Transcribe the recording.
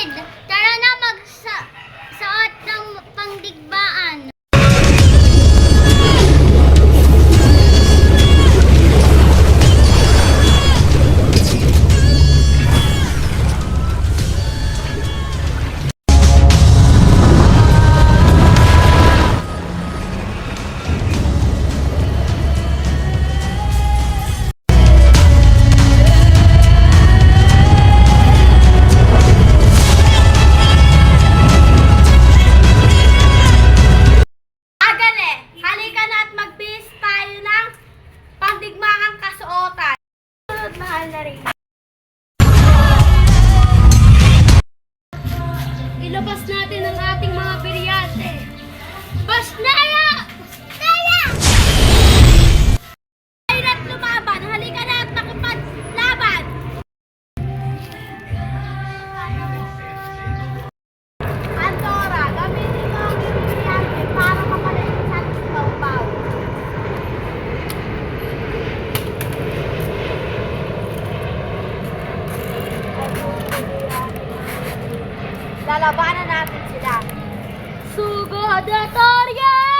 kapatid, tara na magsuot ng pangdigmaan. Pangdigmaang kasuotan. Mahal na rin. Ilabas natin ang ating mga biryate. Basnaya! Basnaya! Halika at lumaban. Halika na at makipaglaban. Andorra, gamitin mo ang biryate para mapalain sa ating bawbaw. Lalabanan natin sila. Sugodatoria!